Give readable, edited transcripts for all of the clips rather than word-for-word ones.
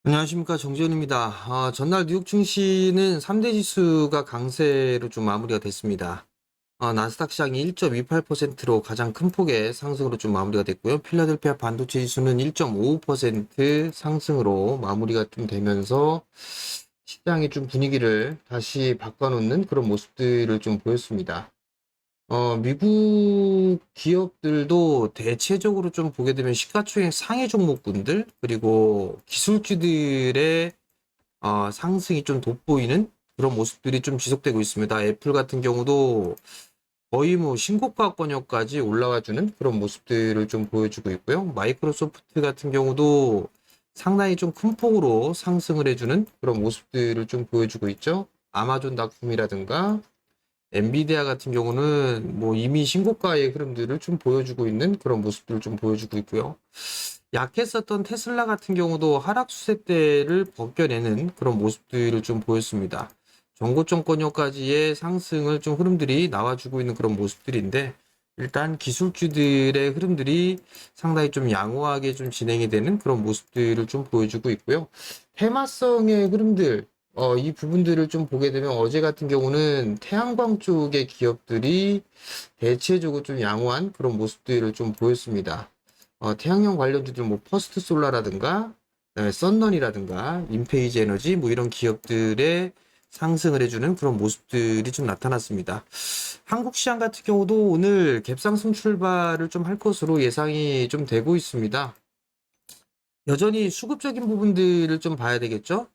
안녕하십니까, 정재현입니다. 전날 뉴욕 증시는 3대 지수가 강세로 좀 마무리가 됐습니다. 나스닥 시장이 1.28%로 가장 큰 폭의 상승으로 좀 마무리가 됐고요. 필라델피아 반도체 지수는 1.55% 상승으로 마무리가 좀 되면서 시장의 좀 분위기를 다시 바꿔놓는 그런 모습들을 좀 보였습니다. 미국 기업들도 대체적으로 좀 보게 되면 시가총액 상위 종목군들, 그리고 기술주들의 상승이 좀 돋보이는 그런 모습들이 좀 지속되고 있습니다. 애플 같은 경우도 거의 뭐 신고가권역까지 올라와주는 그런 모습들을 좀 보여주고 있고요. 마이크로소프트 같은 경우도 상당히 좀 큰 폭으로 상승을 해주는 그런 모습들을 좀 보여주고 있죠. 아마존닷컴이라든가 엔비디아 같은 경우는 뭐 이미 신고가의 흐름들을 좀 보여주고 있는 그런 모습들을 좀 보여주고 있고요. 약했었던 테슬라 같은 경우도 하락 추세대를 벗겨내는 그런 모습들을 좀 보였습니다. 정고점권역까지의 상승을 좀 흐름들이 나와주고 있는 그런 모습들인데, 일단 기술주들의 흐름들이 상당히 좀 양호하게 좀 진행이 되는 그런 모습들을 좀 보여주고 있고요. 테마성의 흐름들, 이 부분들을 좀 보게 되면 어제 같은 경우는 태양광 쪽의 기업들이 대체적으로 좀 양호한 그런 모습들을 좀 보였습니다. 태양형 관련주들 뭐 퍼스트 솔라라든가 그다음에 썬런이라든가 인페이지 에너지 뭐 이런 기업들의 상승을 해주는 그런 모습들이 좀 나타났습니다. 한국 시장 같은 경우도 오늘 갭상승 출발을 좀 할 것으로 예상이 좀 되고 있습니다. 여전히 수급적인 부분들을 좀 봐야 되겠죠?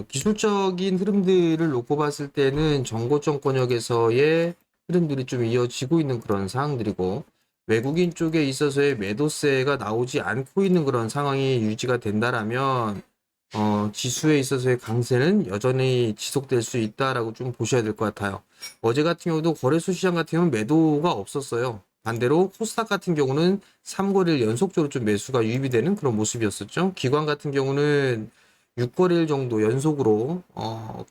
기술적인 흐름들을 놓고 봤을 때는 정고점권역에서의 흐름들이 좀 이어지고 있는 그런 상황들이고, 외국인 쪽에 있어서의 매도세가 나오지 않고 있는 그런 상황이 유지가 된다라면, 지수에 있어서의 강세는 여전히 지속될 수 있다라고 좀 보셔야 될 것 같아요. 어제 같은 경우도 거래소 시장 같은 경우는 매도가 없었어요. 반대로 코스닥 같은 경우는 3거래일 연속적으로 좀 매수가 유입이 되는 그런 모습이었었죠. 기관 같은 경우는 6거래일 정도 연속으로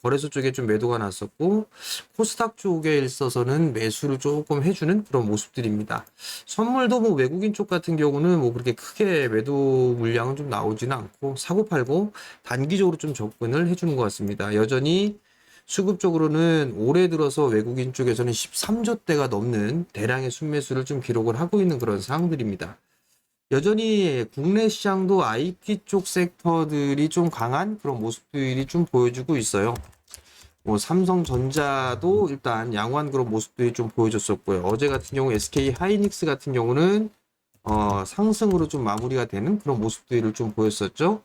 거래소 쪽에 좀 매도가 났었고, 코스닥 쪽에 있어서는 매수를 조금 해주는 그런 모습들입니다. 선물도 뭐 외국인 쪽 같은 경우는 뭐 그렇게 크게 매도 물량은 좀 나오지는 않고 사고 팔고 단기적으로 좀 접근을 해주는 것 같습니다. 여전히 수급적으로는 올해 들어서 외국인 쪽에서는 13조대가 넘는 대량의 순매수를 좀 기록을 하고 있는 그런 상황들입니다. 여전히 국내 시장도 IT 쪽 섹터들이 좀 강한 그런 모습들이 좀 보여주고 있어요. 뭐 삼성전자도 일단 양호한 그런 모습들이 좀 보여줬었고요. 어제 같은 경우 SK 하이닉스 같은 경우는 상승으로 좀 마무리가 되는 그런 모습들을 좀 보였었죠.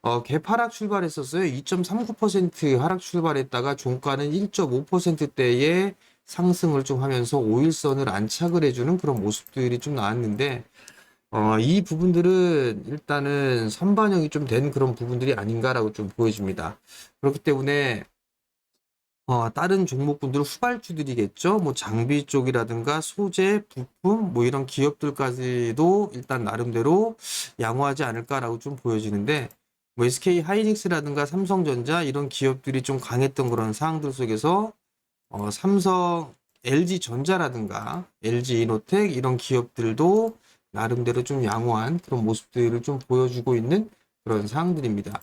갭 하락 출발했었어요. 2.39% 하락 출발했다가 종가는 1.5%대의 상승을 좀 하면서 5일선을 안착을 해주는 그런 모습들이 좀 나왔는데, 이 부분들은 일단은 선반영이 좀 된 그런 부분들이 아닌가라고 좀 보여집니다. 그렇기 때문에 다른 종목군들 후발주들이겠죠. 뭐 장비 쪽이라든가 소재, 부품 뭐 이런 기업들까지도 일단 나름대로 양호하지 않을까라고 좀 보여지는데, 뭐 SK 하이닉스라든가 삼성전자 이런 기업들이 좀 강했던 그런 상황들 속에서 삼성, LG 전자라든가 LG 이노텍 이런 기업들도 나름대로 좀 양호한 그런 모습들을 좀 보여주고 있는 그런 상황들입니다.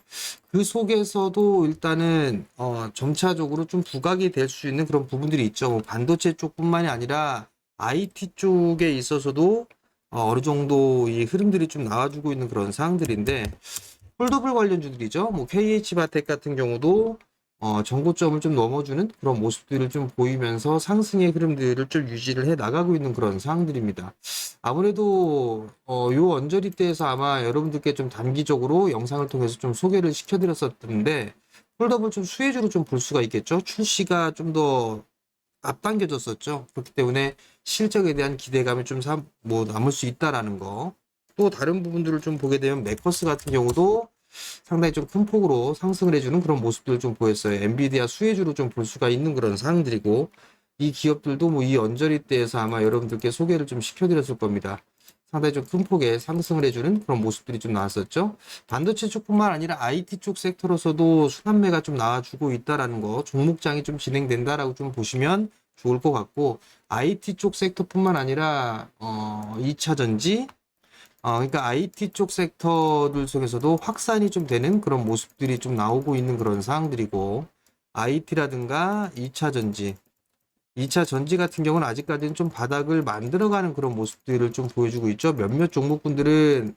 그 속에서도 일단은 점차적으로 좀 부각이 될 수 있는 그런 부분들이 있죠. 뭐 반도체 쪽뿐만이 아니라 IT 쪽에 있어서도 어느 정도 이 흐름들이 좀 나와주고 있는 그런 상황들인데, 폴더블 관련주들이죠. 뭐 KH바텍 같은 경우도 정고점을 좀 넘어주는 그런 모습들을 좀 보이면서 상승의 흐름들을 좀 유지를 해 나가고 있는 그런 상황들입니다. 아무래도 요 언저리 때에서 아마 여러분들께 좀 단기적으로 영상을 통해서 좀 소개를 시켜드렸었는데, 폴더블 좀 수혜주로 좀 볼 수가 있겠죠. 출시가 좀 더 앞당겨졌었죠. 그렇기 때문에 실적에 대한 기대감이 좀 뭐 남을 수 있다라는 거. 또 다른 부분들을 좀 보게 되면 맥커스 같은 경우도 상당히 좀 큰 폭으로 상승을 해주는 그런 모습들을 좀 보였어요. 엔비디아 수혜주로 좀 볼 수가 있는 그런 상황들이고, 이 기업들도 뭐 이 언저리 때에서 아마 여러분들께 소개를 좀 시켜드렸을 겁니다. 상당히 좀 큰 폭의 상승을 해주는 그런 모습들이 좀 나왔었죠. 반도체 쪽뿐만 아니라 IT 쪽 섹터로서도 순환매가 좀 나와주고 있다라는 거, 종목장이 좀 진행된다라고 좀 보시면 좋을 것 같고, IT 쪽 섹터뿐만 아니라 2차 전지, 그러니까 IT 쪽 섹터들 속에서도 확산이 좀 되는 그런 모습들이 좀 나오고 있는 그런 상황들이고, IT라든가 2차 전지, 2차 전지 같은 경우는 아직까지는 좀 바닥을 만들어가는 그런 모습들을 좀 보여주고 있죠. 몇몇 종목군들은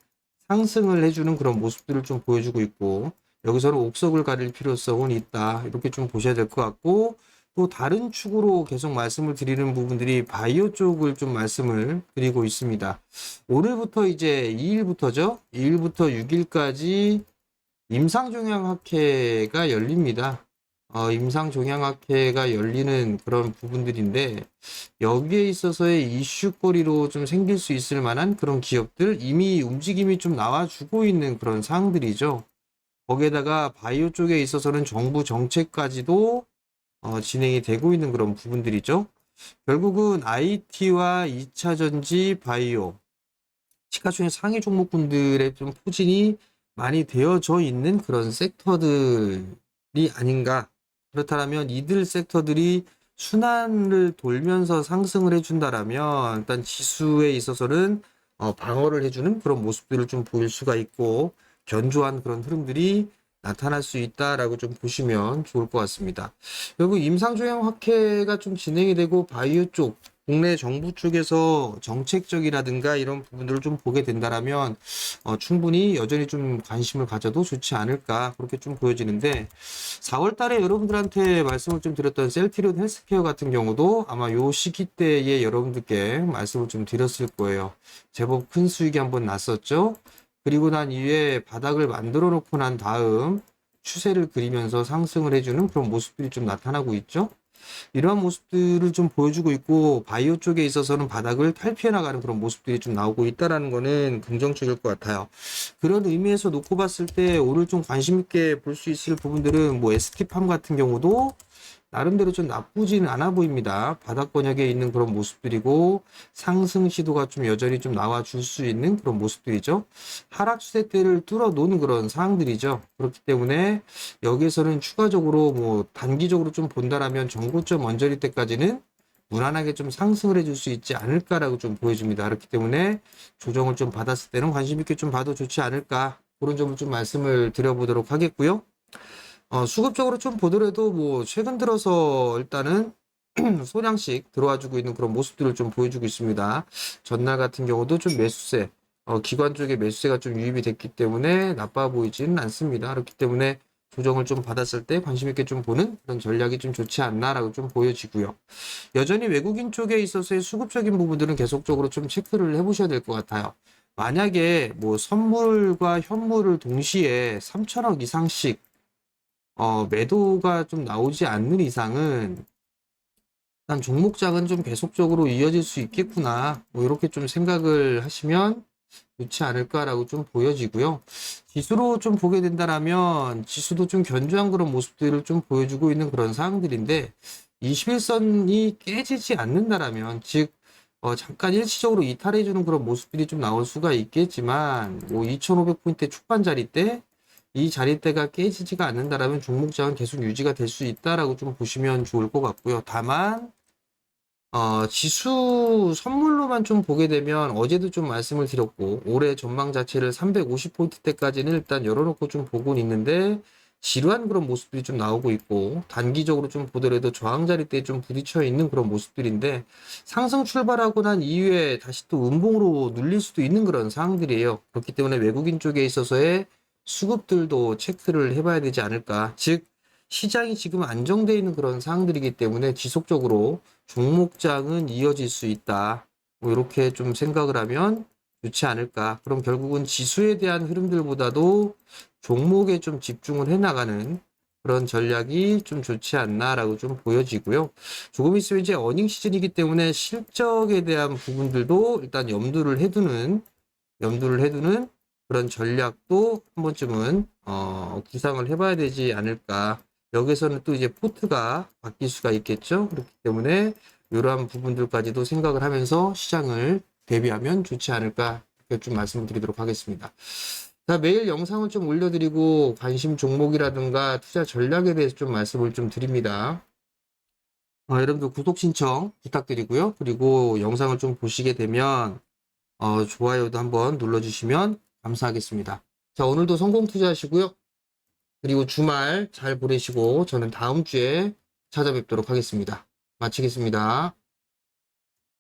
상승을 해주는 그런 모습들을 좀 보여주고 있고, 여기서는 옥석을 가릴 필요성은 있다. 이렇게 좀 보셔야 될 것 같고, 또 다른 축으로 계속 말씀을 드리는 부분들이 바이오 쪽을 좀 말씀을 드리고 있습니다. 오늘부터 이제 2일부터죠. 2일부터 6일까지 임상종양학회가 열립니다. 임상종양학회가 열리는 그런 부분들인데, 여기에 있어서의 이슈거리로 좀 생길 수 있을 만한 그런 기업들, 이미 움직임이 좀 나와주고 있는 그런 사항들이죠. 거기에다가 바이오 쪽에 있어서는 정부 정책까지도 진행이 되고 있는 그런 부분들이죠. 결국은 IT와 2차 전지, 바이오, 시가총액 상위 종목군들의 좀 포진이 많이 되어져 있는 그런 섹터들이 아닌가. 그렇다면 이들 섹터들이 순환을 돌면서 상승을 해준다라면 일단 지수에 있어서는 방어를 해주는 그런 모습들을 좀 보일 수가 있고 견조한 그런 흐름들이 나타날 수 있다라고 좀 보시면 좋을 것 같습니다. 결국 임상조양 확회가 좀 진행이 되고 바이오 쪽 국내 정부 쪽에서 정책적이라든가 이런 부분들을 좀 보게 된다라면 충분히 여전히 좀 관심을 가져도 좋지 않을까 그렇게 좀 보여지는데 4월 달에 여러분들한테 말씀을 좀 드렸던 셀트리온 헬스케어 같은 경우도 아마 요 시기 때에 여러분들께 말씀을 좀 드렸을 거예요. 제법 큰 수익이 한번 났었죠. 그리고 난 이후에 바닥을 만들어 놓고 난 다음 추세를 그리면서 상승을 해주는 그런 모습들이 좀 나타나고 있죠. 이러한 모습들을 좀 보여주고 있고 바이오 쪽에 있어서는 바닥을 탈피해 나가는 그런 모습들이 좀 나오고 있다라는 거는 긍정적일 것 같아요. 그런 의미에서 놓고 봤을 때 오늘 좀 관심 있게 볼 수 있을 부분들은 뭐 ST팜 같은 경우도 나름대로 좀 나쁘지는 않아 보입니다. 바닥 권역에 있는 그런 모습들이고 상승 시도가 좀 여전히 좀 나와줄 수 있는 그런 모습들이죠. 하락 추세대를 뚫어 놓은 그런 상황들이죠. 그렇기 때문에 여기에서는 추가적으로 뭐 단기적으로 좀 본다라면 전고점 언저리 때까지는 무난하게 좀 상승을 해줄 수 있지 않을까라고 좀 보여집니다. 그렇기 때문에 조정을 좀 받았을 때는 관심 있게 좀 봐도 좋지 않을까 그런 점을 좀 말씀을 드려보도록 하겠고요. 수급적으로 좀 보더라도 뭐 최근 들어서 일단은 소량씩 들어와주고 있는 그런 모습들을 좀 보여주고 있습니다. 전날 같은 경우도 좀 매수세, 기관 쪽에 매수세가 좀 유입이 됐기 때문에 나빠 보이지는 않습니다. 그렇기 때문에 조정을 좀 받았을 때 관심 있게 좀 보는 그런 전략이 좀 좋지 않나라고 좀 보여지고요. 여전히 외국인 쪽에 있어서의 수급적인 부분들은 계속적으로 좀 체크를 해보셔야 될 것 같아요. 만약에 뭐 선물과 현물을 동시에 3천억 이상씩 매도가 좀 나오지 않는 이상은 일단 종목장은 좀 계속적으로 이어질 수 있겠구나. 뭐 이렇게 좀 생각을 하시면 좋지 않을까라고 좀 보여지고요. 지수로 좀 보게 된다라면 지수도 좀 견조한 그런 모습들을 좀 보여주고 있는 그런 상황들인데 21선이 깨지지 않는다라면 즉 잠깐 일시적으로 이탈해주는 그런 모습들이 좀 나올 수가 있겠지만 뭐 2500포인트 초반 자리 때 이 자리대가 깨지지가 않는다라면 종목장은 계속 유지가 될 수 있다라고 좀 보시면 좋을 것 같고요. 다만 지수 선물로만 좀 보게 되면 어제도 좀 말씀을 드렸고 올해 전망 자체를 350포인트대까지는 일단 열어놓고 좀 보고는 있는데 지루한 그런 모습들이 좀 나오고 있고 단기적으로 좀 보더라도 저항 자리대에 좀 부딪혀 있는 그런 모습들인데 상승 출발하고 난 이후에 다시 또 음봉으로 눌릴 수도 있는 그런 상황들이에요. 그렇기 때문에 외국인 쪽에 있어서의 수급들도 체크를 해봐야 되지 않을까. 즉 시장이 지금 안정되어 있는 그런 상황들이기 때문에 지속적으로 종목장은 이어질 수 있다. 뭐 이렇게 좀 생각을 하면 좋지 않을까. 그럼 결국은 지수에 대한 흐름들보다도 종목에 좀 집중을 해나가는 그런 전략이 좀 좋지 않나라고 좀 보여지고요. 조금 있으면 이제 어닝 시즌이기 때문에 실적에 대한 부분들도 일단 염두를 해두는 그런 전략도 한 번쯤은 구상을 해봐야 되지 않을까. 여기서는 또 이제 포트가 바뀔 수가 있겠죠. 그렇기 때문에 이러한 부분들까지도 생각을 하면서 시장을 대비하면 좋지 않을까. 이렇게 좀 말씀을 드리도록 하겠습니다. 자, 매일 영상을 좀 올려드리고 관심 종목이라든가 투자 전략에 대해서 좀 말씀을 좀 드립니다. 여러분들 구독 신청 부탁드리고요. 그리고 영상을 좀 보시게 되면 좋아요도 한번 눌러주시면 감사하겠습니다. 자, 오늘도 성공 투자하시고요. 그리고 주말 잘 보내시고 저는 다음 주에 찾아뵙도록 하겠습니다. 마치겠습니다.